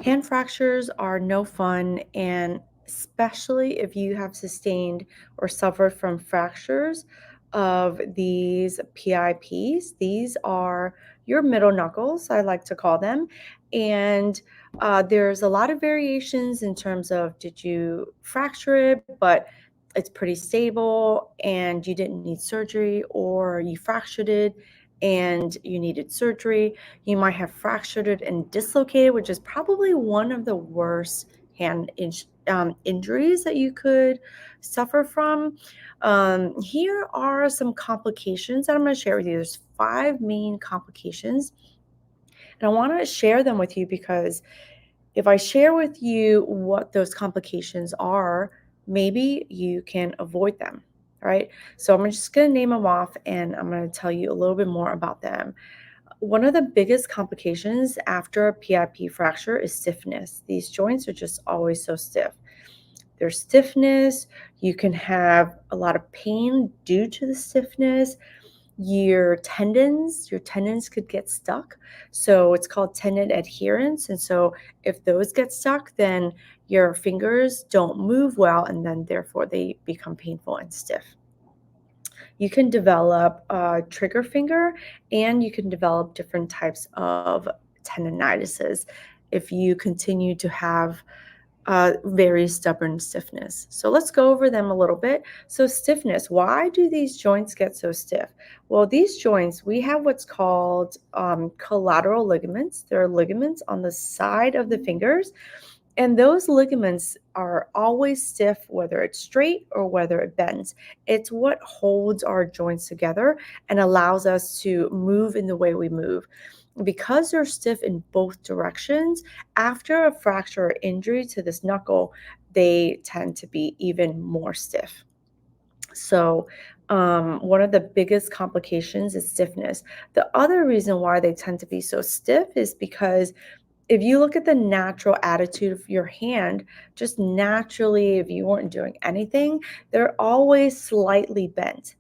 Hand fractures are no fun, and especially if you have sustained or suffered from fractures of these PIPs. These are your middle knuckles, I like to call them. And there's a lot of variations in terms of did you fracture it, but it's pretty stable and you didn't need surgery, or you fractured it and you needed surgery. You might have fractured it and dislocated, which is probably one of the worst injuries that you could suffer from. Here are some complications that I'm going to share with you. There's 5 main complications, and I want to share them with you because if I share with you what those complications are, maybe you can avoid them. All right. So I'm just going to name them off and I'm going to tell you a little bit more about them. One of the biggest complications after a PIP fracture is stiffness. These joints are just always so stiff. There's stiffness. You can have a lot of pain due to the stiffness. Your tendons could get stuck. So it's called tendon adherence. And so if those get stuck, then your fingers don't move well, and then therefore they become painful and stiff. You can develop a trigger finger, and you can develop different types of tendinitises if you continue to have very stubborn stiffness. So let's go over them a little bit. So stiffness, why do these joints get so stiff? Well, these joints, we have what's called collateral ligaments. There are ligaments on the side of the fingers, and those ligaments are always stiff, whether it's straight or whether it bends. It's what holds our joints together and allows us to move in the way we move. Because they're stiff in both directions, after a fracture or injury to this knuckle, they tend to be even more stiff. So, one of the biggest complications is stiffness. The other reason why they tend to be so stiff is because if you look at the natural attitude of your hand, just naturally, if you weren't doing anything, they're always slightly bent.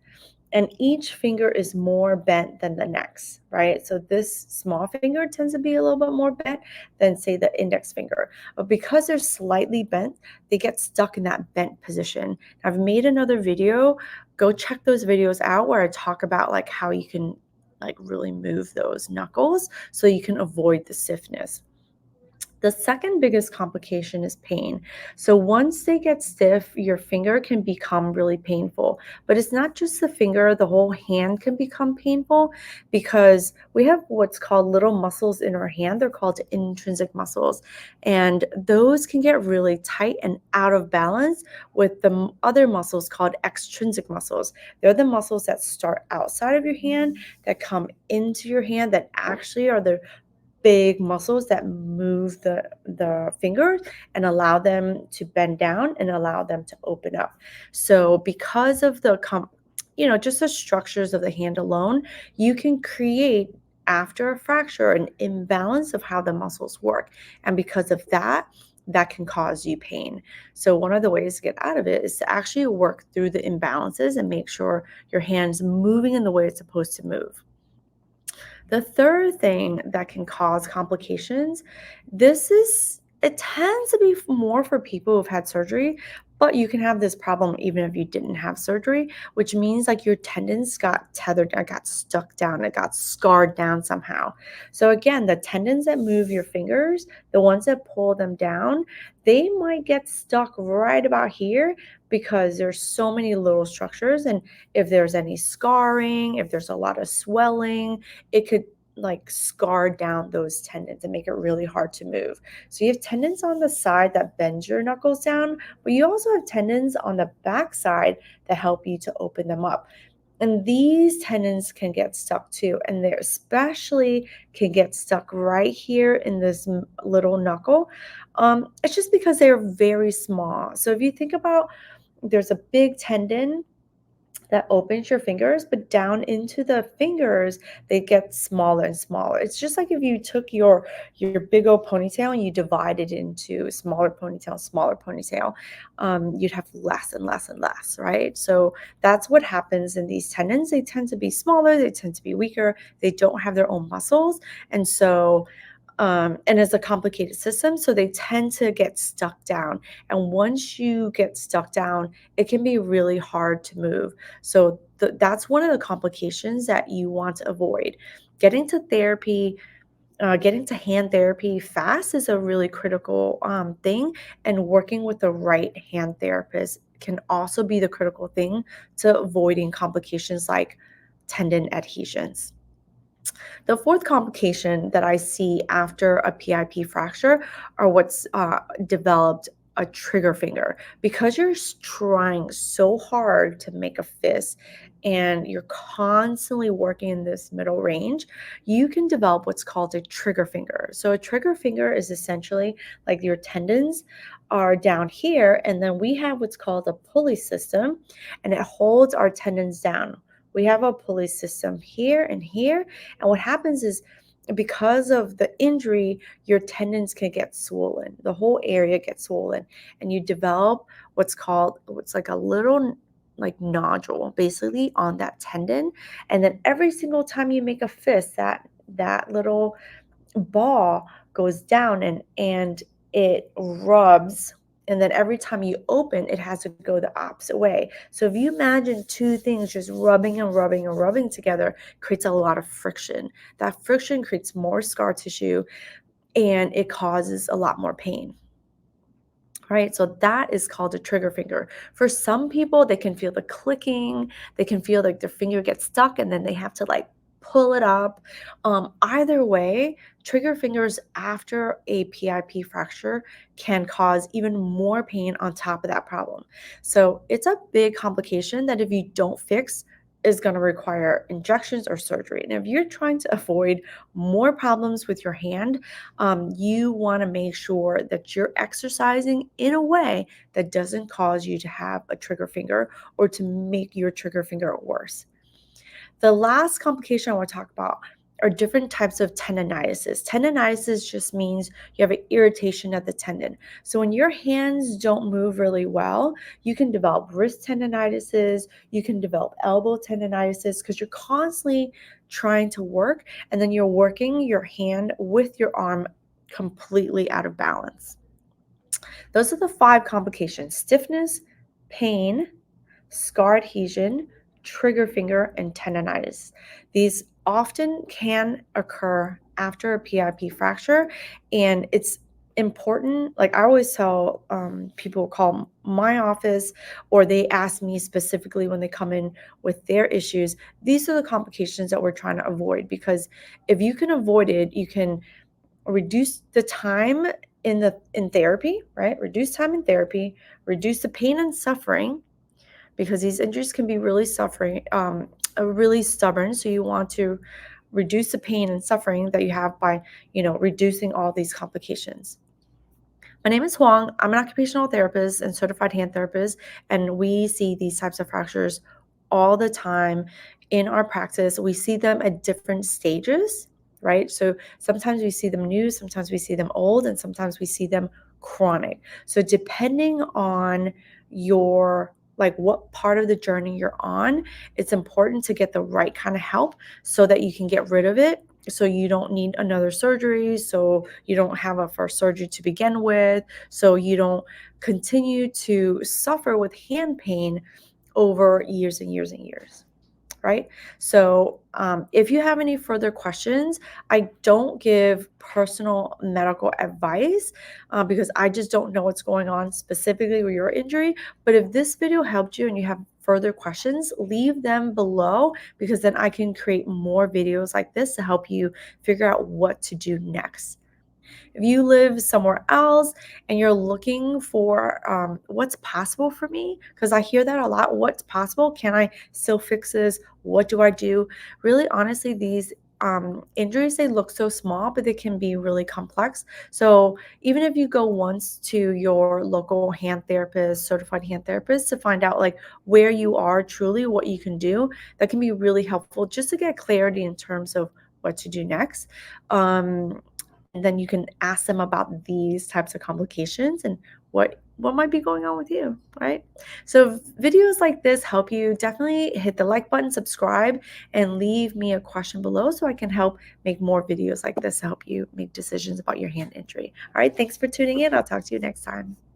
And each finger is more bent than the next, right? So this small finger tends to be a little bit more bent than, say, the index finger. But because they're slightly bent, they get stuck in that bent position. I've made another video. Go check those videos out where I talk about like how you can like really move those knuckles so you can avoid the stiffness. The second biggest complication is pain. So once they get stiff, your finger can become really painful. But it's not just the finger, the whole hand can become painful because we have what's called little muscles in our hand. They're called intrinsic muscles. And those can get really tight and out of balance with the other muscles called extrinsic muscles. They're the muscles that start outside of your hand, that come into your hand, that actually are the big muscles that move the fingers and allow them to bend down and allow them to open up. So because of just the structures of the hand alone, you can create after a fracture an imbalance of how the muscles work. And because of that, that can cause you pain. So one of the ways to get out of it is to actually work through the imbalances and make sure your hand's moving in the way it's supposed to move. The third thing that can cause complications, it tends to be more for people who've had surgery, but you can have this problem even if you didn't have surgery, which means like your tendons got tethered, or got stuck down, it got scarred down somehow. So again, the tendons that move your fingers, the ones that pull them down, they might get stuck right about here because there's so many little structures. And if there's any scarring, if there's a lot of swelling, it could like scar down those tendons and make it really hard to move. So you have tendons on the side that bend your knuckles down, but you also have tendons on the back side that help you to open them up. And these tendons can get stuck too. And they especially can get stuck right here in this little knuckle. It's just because they're very small. So if you think about, there's a big tendon that opens your fingers, but down into the fingers, they get smaller and smaller. It's just like if you took your big old ponytail and you divided it into smaller ponytail, you'd have less and less and less, right? So that's what happens in these tendons. They tend to be smaller, they tend to be weaker, they don't have their own muscles. And so And it's a complicated system, so they tend to get stuck down. And once you get stuck down, it can be really hard to move. So that's one of the complications that you want to avoid. Getting to therapy, getting to hand therapy fast is a really critical thing, and working with the right hand therapist can also be the critical thing to avoiding complications like tendon adhesions. The fourth complication that I see after a PIP fracture are what's developed a trigger finger. Because you're trying so hard to make a fist and you're constantly working in this middle range, you can develop what's called a trigger finger. So, a trigger finger is essentially like your tendons are down here, and then we have what's called a pulley system, and it holds our tendons down. We have a pulley system here and here, and what happens is because of the injury, your tendons can get swollen. The whole area gets swollen, and you develop what's like a little like nodule basically on that tendon. And then every single time you make a fist, that little ball goes down and it rubs, and then every time you open it has to go the opposite way. So if you imagine two things just rubbing and rubbing and rubbing together, creates a lot of friction. That friction creates more scar tissue, and it causes a lot more pain. Right, so that is called a trigger finger. For some people, they can feel the clicking, they can feel like their finger gets stuck and then they have to like pull it up. Either way, trigger fingers after a PIP fracture can cause even more pain on top of that problem. So it's a big complication that if you don't fix, is going to require injections or surgery. And if you're trying to avoid more problems with your hand, you want to make sure that you're exercising in a way that doesn't cause you to have a trigger finger or to make your trigger finger worse. The last complication I want to talk about are different types of tendonitis. Tendonitis just means you have an irritation of the tendon. So when your hands don't move really well, you can develop wrist tendonitis, you can develop elbow tendonitis because you're constantly trying to work and then you're working your hand with your arm completely out of balance. Those are the five complications: stiffness, pain, scar adhesion, trigger finger, and tendonitis. These often can occur after a PIP fracture, and it's important. Like I always tell people, call my office or they ask me specifically when they come in with their issues. These are the complications that we're trying to avoid, because if you can avoid it, you can reduce the time in therapy, right? Reduce time in therapy, reduce the pain and suffering, because these injuries can be really stubborn. So you want to reduce the pain and suffering that you have by, reducing all these complications. My name is Huang. I'm an occupational therapist and certified hand therapist, and we see these types of fractures all the time in our practice. We see them at different stages, right? So sometimes we see them new, sometimes we see them old, and sometimes we see them chronic. So depending on your like what part of the journey you're on, it's important to get the right kind of help so that you can get rid of it, so you don't need another surgery, so you don't have a first surgery to begin with, so you don't continue to suffer with hand pain over years and years and years, right? So, if you have any further questions, I don't give personal medical advice because I just don't know what's going on specifically with your injury. But if this video helped you and you have further questions, leave them below, because then I can create more videos like this to help you figure out what to do next. If you live somewhere else and you're looking for what's possible for me, because I hear that a lot, what's possible? Can I still fix this? What do I do? Really, honestly, these injuries, they look so small, but they can be really complex. So even if you go once to your local hand therapist, certified hand therapist, to find out like where you are truly, what you can do, that can be really helpful just to get clarity in terms of what to do next. Um, and then you can ask them about these types of complications and what what might be going on with you, right? So if videos like this help you, definitely hit the like button, subscribe, and leave me a question below so I can help make more videos like this to help you make decisions about your hand injury. All right, thanks for tuning in. I'll talk to you next time.